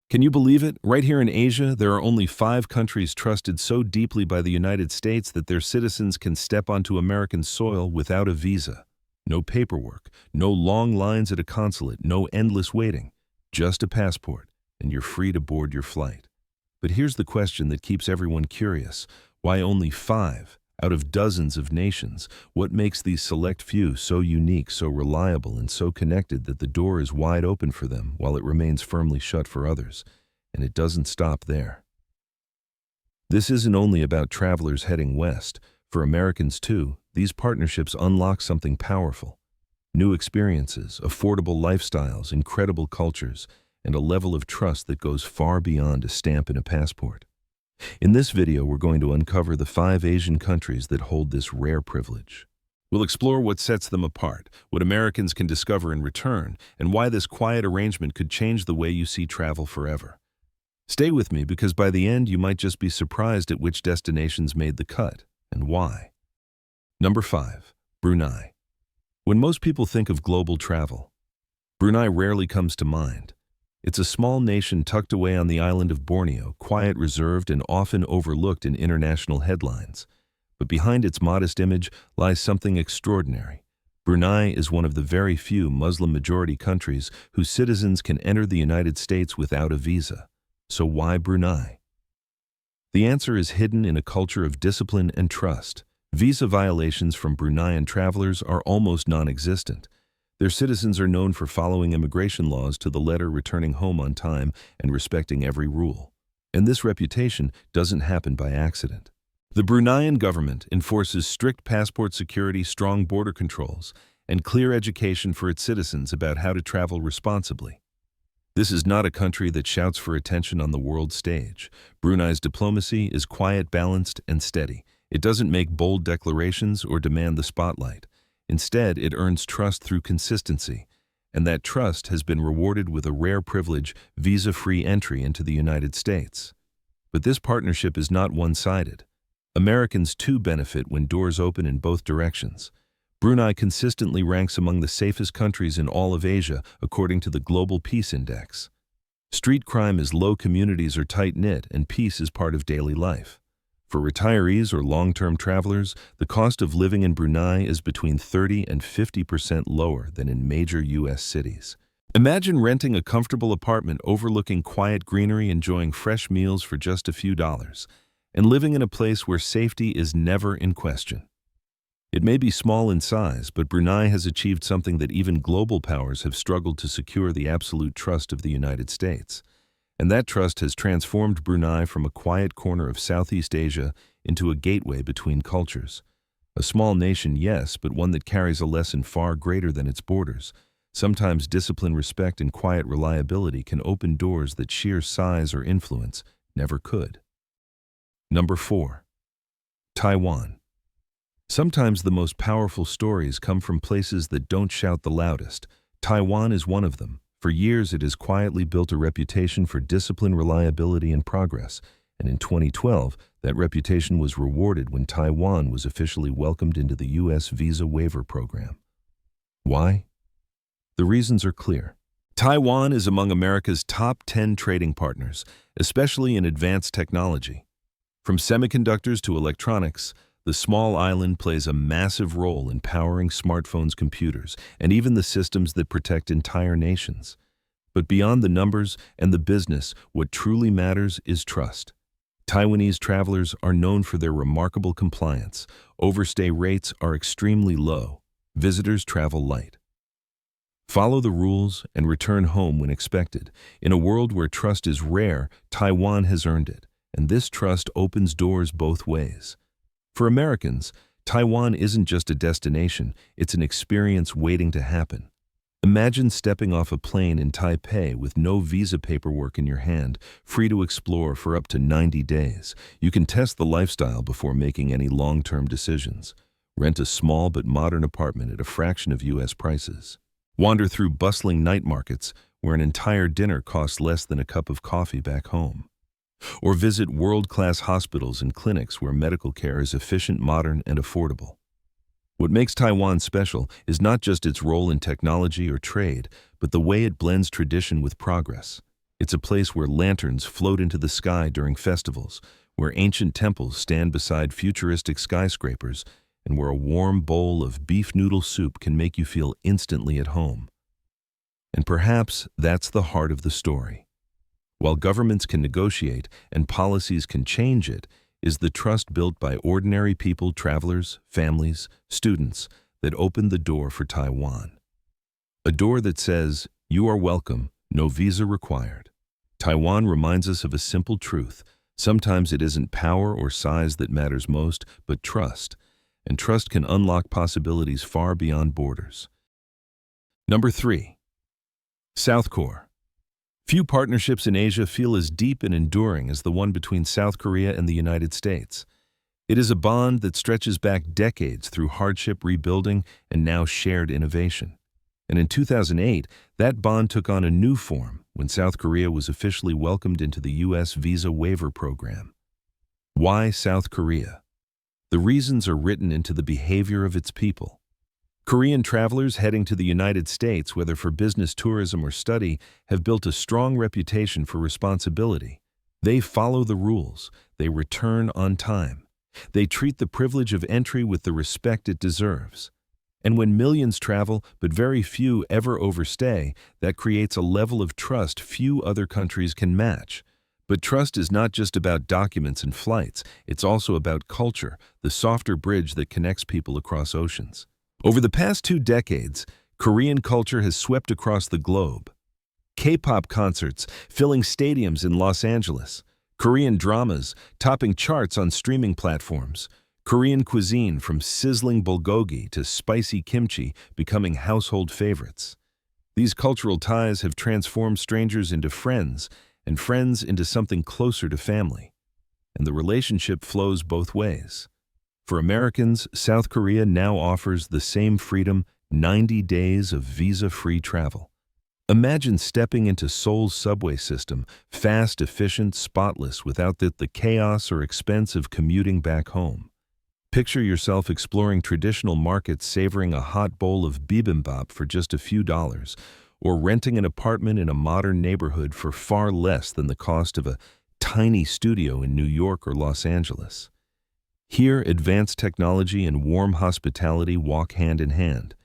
Can you believe it? Right here in Asia, there are only 5 countries trusted so deeply by the United States that their citizens can step onto American soil without a visa. No paperwork, no long lines at a consulate, no endless waiting. Just a passport, and you're free to board your flight. But here's the question that keeps everyone curious. Why only 5 out of dozens of nations? What makes these select few so unique, so reliable, and so connected that the door is wide open for them while it remains firmly shut for others? And it doesn't stop there. This isn't only about travelers heading west. For Americans too, these partnerships unlock something powerful. New experiences, affordable lifestyles, incredible cultures, and a level of trust that goes far beyond a stamp in a passport. In this video, we're going to uncover the 5 Asian countries that hold this rare privilege. We'll explore what sets them apart, what Americans can discover in return, and why this quiet arrangement could change the way you see travel forever. Stay with me because by the end, you might just be surprised at which destinations made the cut and why. Number 5, Brunei. When most people think of global travel, Brunei rarely comes to mind. It's a small nation tucked away on the island of Borneo, quiet, reserved, and often overlooked in international headlines. But behind its modest image lies something extraordinary. Brunei is one of the very few Muslim-majority countries whose citizens can enter the United States without a visa. So why Brunei? The answer is hidden in a culture of discipline and trust. Visa violations from Bruneian travelers are almost non-existent. Their citizens are known for following immigration laws to the letter, returning home on time, and respecting every rule. And this reputation doesn't happen by accident. The Bruneian government enforces strict passport security, strong border controls, and clear education for its citizens about how to travel responsibly. This is not a country that shouts for attention on the world stage. Brunei's diplomacy is quiet, balanced, and steady. It doesn't make bold declarations or demand the spotlight. Instead, it earns trust through consistency, and that trust has been rewarded with a rare privilege, visa-free entry into the United States. But this partnership is not one-sided. Americans too benefit when doors open in both directions. Brunei consistently ranks among the safest countries in all of Asia, according to the Global Peace Index. Street crime is low, communities are tight-knit, and peace is part of daily life. For retirees or long-term travelers, the cost of living in Brunei is between 30% and 50% lower than in major U.S. cities. Imagine renting a comfortable apartment overlooking quiet greenery, enjoying fresh meals for just a few dollars, and living in a place where safety is never in question. It may be small in size, but Brunei has achieved something that even global powers have struggled to secure: the absolute trust of the United States. And that trust has transformed Brunei from a quiet corner of Southeast Asia into a gateway between cultures. A small nation, yes, but one that carries a lesson far greater than its borders. Sometimes discipline, respect, and quiet reliability can open doors that sheer size or influence never could. Number 4. Taiwan. Sometimes the most powerful stories come from places that don't shout the loudest. Taiwan is one of them. For years, it has quietly built a reputation for discipline, reliability, and progress. And in 2012, that reputation was rewarded when Taiwan was officially welcomed into the U.S. Visa Waiver program. Why? The reasons are clear. Taiwan is among America's top 10 trading partners, especially in advanced technology. From semiconductors to electronics, the small island plays a massive role in powering smartphones, computers, and even the systems that protect entire nations. But beyond the numbers and the business, what truly matters is trust. Taiwanese travelers are known for their remarkable compliance. Overstay rates are extremely low. Visitors travel light. Follow the rules and return home when expected. In a world where trust is rare, Taiwan has earned it, and this trust opens doors both ways. For Americans, Taiwan isn't just a destination, it's an experience waiting to happen. Imagine stepping off a plane in Taipei with no visa paperwork in your hand, free to explore for up to 90 days. You can test the lifestyle before making any long-term decisions. Rent a small but modern apartment at a fraction of U.S. prices. Wander through bustling night markets where an entire dinner costs less than a cup of coffee back home. Or visit world-class hospitals and clinics where medical care is efficient, modern, and affordable. What makes Taiwan special is not just its role in technology or trade, but the way it blends tradition with progress. It's a place where lanterns float into the sky during festivals, where ancient temples stand beside futuristic skyscrapers, and where a warm bowl of beef noodle soup can make you feel instantly at home. And perhaps that's the heart of the story. While governments can negotiate and policies can change it, is the trust built by ordinary people, travelers, families, students, that opened the door for Taiwan. A door that says, "You are welcome, no visa required." Taiwan reminds us of a simple truth. Sometimes it isn't power or size that matters most, but trust. And trust can unlock possibilities far beyond borders. Number 3. South Korea. Few partnerships in Asia feel as deep and enduring as the one between South Korea and the United States. It is a bond that stretches back decades through hardship, rebuilding, and now shared innovation. And in 2008, that bond took on a new form when South Korea was officially welcomed into the U.S. visa waiver program. Why South Korea? The reasons are written into the behavior of its people. Korean travelers heading to the United States, whether for business, tourism, or study, have built a strong reputation for responsibility. They follow the rules. They return on time. They treat the privilege of entry with the respect it deserves. And when millions travel, but very few ever overstay, that creates a level of trust few other countries can match. But trust is not just about documents and flights. It's also about culture, the softer bridge that connects people across oceans. Over the past 2 decades, Korean culture has swept across the globe. K-pop concerts filling stadiums in Los Angeles, Korean dramas topping charts on streaming platforms, Korean cuisine from sizzling bulgogi to spicy kimchi becoming household favorites. These cultural ties have transformed strangers into friends and friends into something closer to family. And the relationship flows both ways. For Americans, South Korea now offers the same freedom, 90 days of visa-free travel. Imagine stepping into Seoul's subway system, fast, efficient, spotless, without the chaos or expense of commuting back home. Picture yourself exploring traditional markets, savoring a hot bowl of bibimbap for just a few dollars, or renting an apartment in a modern neighborhood for far less than the cost of a tiny studio in New York or Los Angeles. Here, advanced technology and warm hospitality walk hand in hand.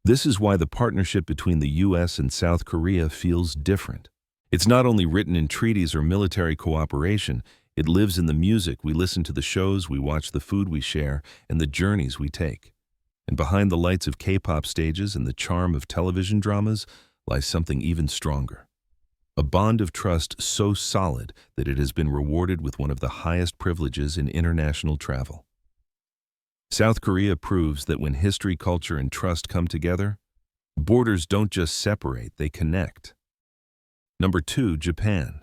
This is why the partnership between the U.S. and South Korea feels different. It's not only written in treaties or military cooperation, it lives in the music we listen to, the shows we watch, the food we share, and the journeys we take. And behind the lights of K-pop stages and the charm of television dramas lies something even stronger. A bond of trust so solid that it has been rewarded with one of the highest privileges in international travel. South Korea proves that when history, culture, and trust come together, borders don't just separate, they connect. Number 2, Japan.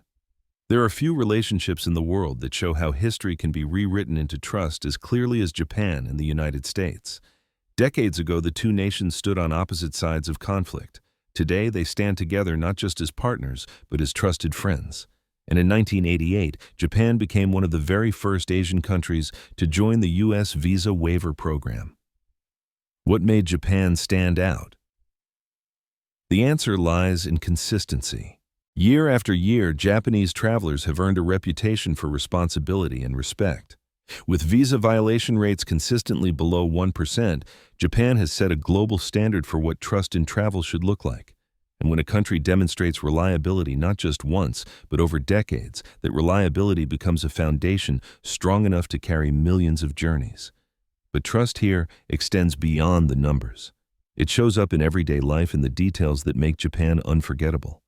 There are few relationships in the world that show how history can be rewritten into trust as clearly as Japan and the United States. Decades ago, the two nations stood on opposite sides of conflict. Today, they stand together not just as partners, but as trusted friends. And in 1988, Japan became one of the very first Asian countries to join the U.S. visa waiver program. What made Japan stand out? The answer lies in consistency. Year after year, Japanese travelers have earned a reputation for responsibility and respect. With visa violation rates consistently below 1%, Japan has set a global standard for what trust in travel should look like. And when a country demonstrates reliability not just once, but over decades, that reliability becomes a foundation strong enough to carry millions of journeys. But trust here extends beyond the numbers. It shows up in everyday life in the details that make Japan unforgettable.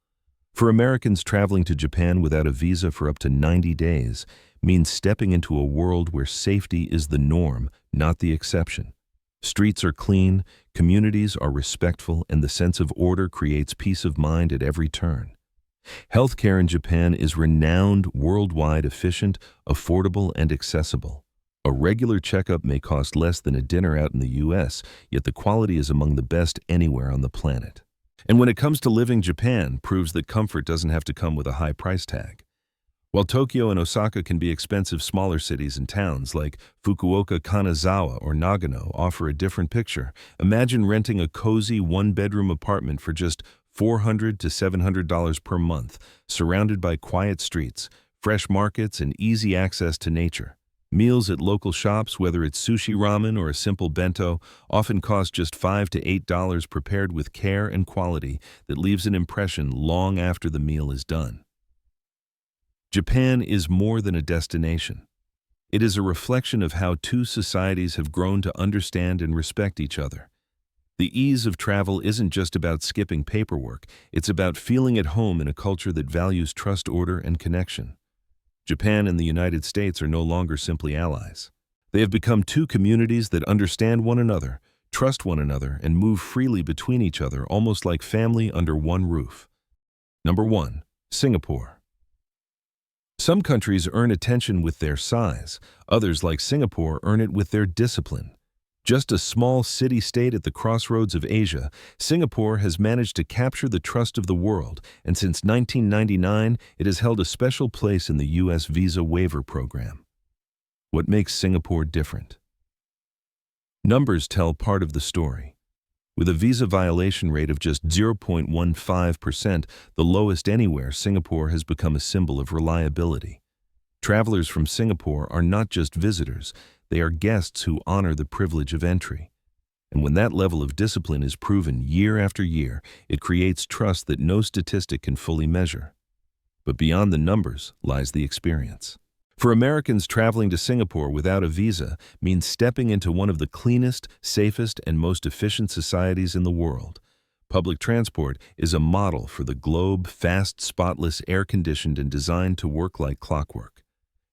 For Americans, traveling to Japan without a visa for up to 90 days means stepping into a world where safety is the norm, not the exception. Streets are clean, communities are respectful, and the sense of order creates peace of mind at every turn. Healthcare in Japan is renowned, worldwide, efficient, affordable, and accessible. A regular checkup may cost less than a dinner out in the U.S., yet the quality is among the best anywhere on the planet. And when it comes to living, Japan proves that comfort doesn't have to come with a high price tag. While Tokyo and Osaka can be expensive, smaller cities and towns like Fukuoka, Kanazawa, or Nagano offer a different picture. Imagine renting a cozy one-bedroom apartment for just $400 to $700 per month, surrounded by quiet streets, fresh markets, and easy access to nature. Meals at local shops, whether it's sushi ramen or a simple bento, often cost just $5 to $8, prepared with care and quality that leaves an impression long after the meal is done. Japan is more than a destination. It is a reflection of how two societies have grown to understand and respect each other. The ease of travel isn't just about skipping paperwork, it's about feeling at home in a culture that values trust, order, and connection. Japan and the United States are no longer simply allies. They have become two communities that understand one another, trust one another, and move freely between each other, almost like family under one roof. Number 1. Singapore. Some countries earn attention with their size. Others, like Singapore, earn it with their discipline. Just a small city-state at the crossroads of Asia, Singapore has managed to capture the trust of the world, and since 1999, it has held a special place in the U.S. visa waiver program. What makes Singapore different? Numbers tell part of the story. With a visa violation rate of just 0.15%, the lowest anywhere, Singapore has become a symbol of reliability. Travelers from Singapore are not just visitors, they are guests who honor the privilege of entry. And when that level of discipline is proven year after year, it creates trust that no statistic can fully measure. But beyond the numbers lies the experience. For Americans, traveling to Singapore without a visa means stepping into one of the cleanest, safest, and most efficient societies in the world. Public transport is a model for the globe, fast, spotless, air-conditioned, and designed to work like clockwork.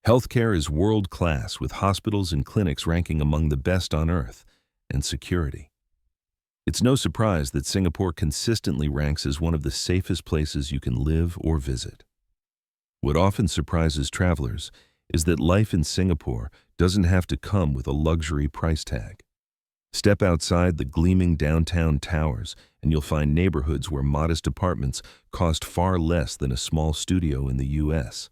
Healthcare is world-class, with hospitals and clinics ranking among the best on earth, and security. It's no surprise that Singapore consistently ranks as one of the safest places you can live or visit. What often surprises travelers is that life in Singapore doesn't have to come with a luxury price tag. Step outside the gleaming downtown towers, and you'll find neighborhoods where modest apartments cost far less than a small studio in the U.S.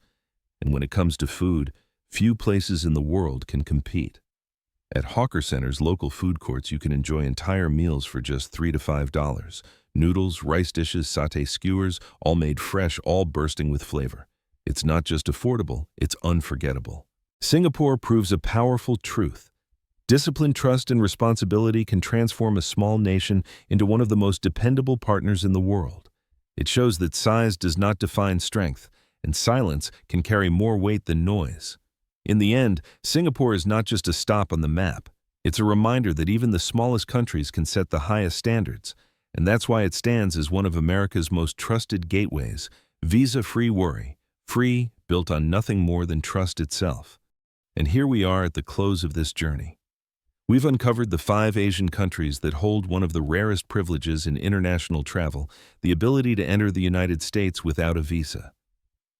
And when it comes to food, few places in the world can compete. At hawker centers, local food courts, you can enjoy entire meals for just $3 to $5. Noodles, rice dishes, sauté skewers, all made fresh, all bursting with flavor. It's not just affordable, it's unforgettable. Singapore proves a powerful truth. Discipline, trust, and responsibility can transform a small nation into one of the most dependable partners in the world. It shows that size does not define strength, and silence can carry more weight than noise. In the end, Singapore is not just a stop on the map. It's a reminder that even the smallest countries can set the highest standards, and that's why it stands as one of America's most trusted gateways. Visa-free worry, free, built on nothing more than trust itself. And here we are at the close of this journey. We've uncovered the 5 Asian countries that hold one of the rarest privileges in international travel, the ability to enter the United States without a visa.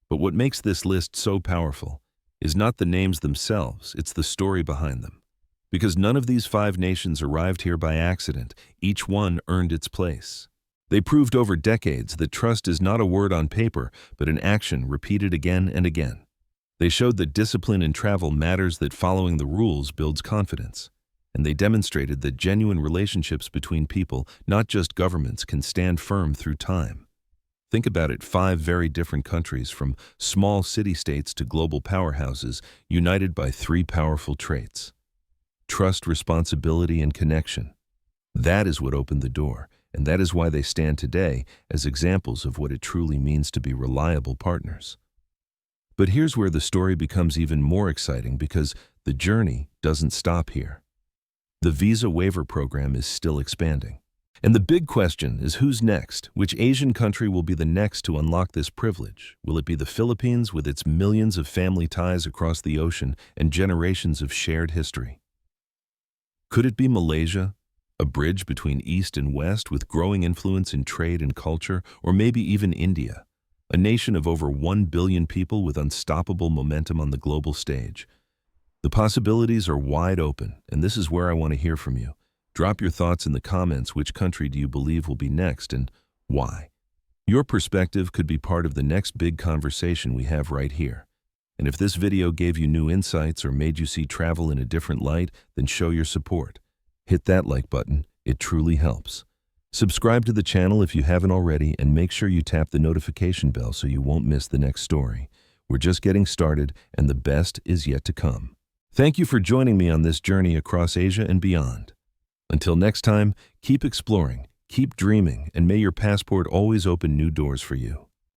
But what makes this list so powerful is not the names themselves, it's the story behind them. Because none of these 5 nations arrived here by accident, each one earned its place. They proved over decades that trust is not a word on paper, but an action repeated again and again. They showed that discipline in travel matters, that following the rules builds confidence. And they demonstrated that genuine relationships between people, not just governments, can stand firm through time. Think about it, 5 very different countries, from small city-states to global powerhouses, united by 3 powerful traits: trust, responsibility, and connection. That is what opened the door, and that is why they stand today as examples of what it truly means to be reliable partners. But here's where the story becomes even more exciting, because the journey doesn't stop here. The visa waiver program is still expanding. And the big question is, who's next? Which Asian country will be the next to unlock this privilege? Will it be the Philippines, with its millions of family ties across the ocean and generations of shared history? Could it be Malaysia, a bridge between East and West with growing influence in trade and culture? Or maybe even India, a nation of over 1 billion people with unstoppable momentum on the global stage? The possibilities are wide open, and this is where I want to hear from you. Drop your thoughts in the comments. Which country do you believe will be next, and why? Your perspective could be part of the next big conversation we have right here. And if this video gave you new insights or made you see travel in a different light, then show your support. Hit that like button, it truly helps. Subscribe to the channel if you haven't already, and make sure you tap the notification bell so you won't miss the next story. We're just getting started, and the best is yet to come. Thank you for joining me on this journey across Asia and beyond. Until next time, keep exploring, keep dreaming, and may your passport always open new doors for you.